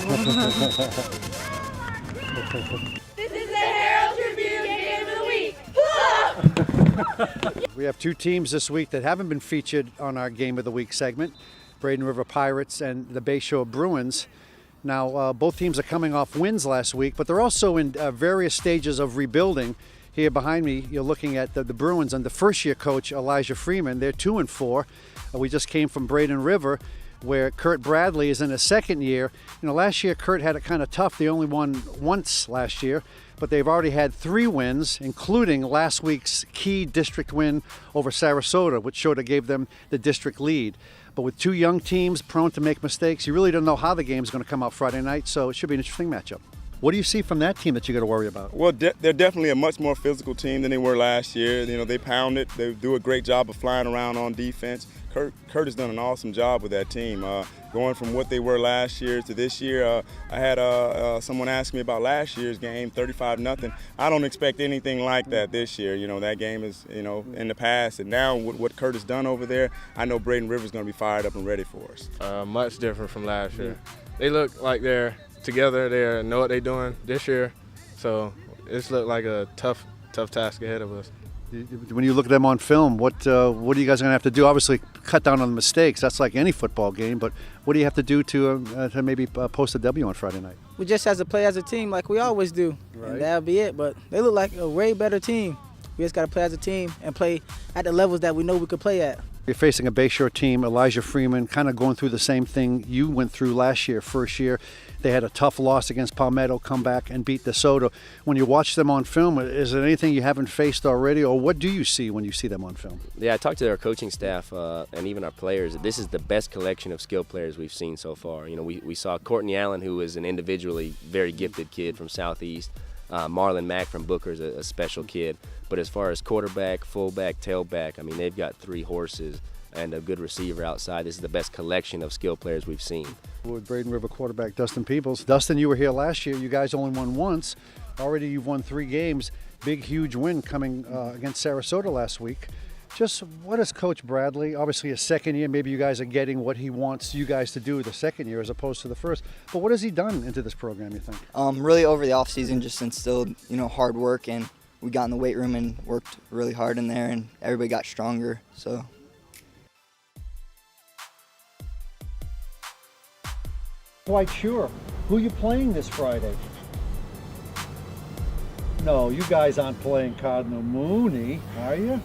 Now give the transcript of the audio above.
This is the Herald-Tribune Game of the Week. We have two teams this week that haven't been featured on our Game of the Week segment, Braden River Pirates and the Bayshore Bruins. Now, both teams are coming off wins last week, but they're also in various stages of rebuilding. Here behind me, you're looking at the Bruins under first-year coach Elijah Freeman. They're 2-4. We just came from Braden River, where Kurt Bradley is in his second year. Last year Kurt had it kind of tough. They only won once last year, but they've already had 3 wins, including last week's key district win over Sarasota, which sort of gave them the district lead. But with two young teams prone to make mistakes, you really don't know how the game's going to come out Friday night, so it should be an interesting matchup. What do you see from that team that you got to worry about? Well, they're definitely a much more physical team than they were last year. They pound it. They do a great job of flying around on defense. Kurt has done an awesome job with that team. Going from what they were last year to this year, I had someone ask me about last year's game, 35-0. I don't expect anything like that this year. That game is, in the past. And now with what Kurt has done over there, I know Braden River's going to be fired up and ready for us. Much different from last year. They look like they're together. They know what they're doing this year. So it's looked like a tough task ahead of us. When you look at them on film, what are you guys going to have to do? Obviously, cut down on the mistakes. That's like any football game. But what do you have to do to maybe post a W on Friday night? We just have to play as a team like we always do, right. And that'll be it. But they look like a way better team. We just got to play as a team and play at the levels that we know we could play at. You're facing a Bayshore team, Elijah Freeman, kind of going through the same thing you went through last year, first year. They had a tough loss against Palmetto, come back and beat DeSoto. When you watch them on film, is there anything you haven't faced already, or what do you see when you see them on film? Yeah, I talked to our coaching staff and even our players. This is the best collection of skilled players we've seen so far. We saw Courtney Allen, who is an individually very gifted kid from Southeast. Marlon Mack from Booker is a special kid. But as far as quarterback, fullback, tailback, they've got 3 horses and a good receiver outside. This is the best collection of skilled players we've seen. With Braden River quarterback Dustin Peebles. Dustin, you were here last year. You guys only won once. Already you've won 3 games. Big, huge win coming against Sarasota last week. Just what is Coach Bradley? Obviously, his second year, maybe you guys are getting what he wants you guys to do the second year as opposed to the first. But what has he done into this program, you think? Really over the offseason, just instilled, hard work, and we got in the weight room and worked really hard in there, and everybody got stronger. So. Quite sure. Who are you playing this Friday? No, you guys aren't playing Cardinal Mooney, are you?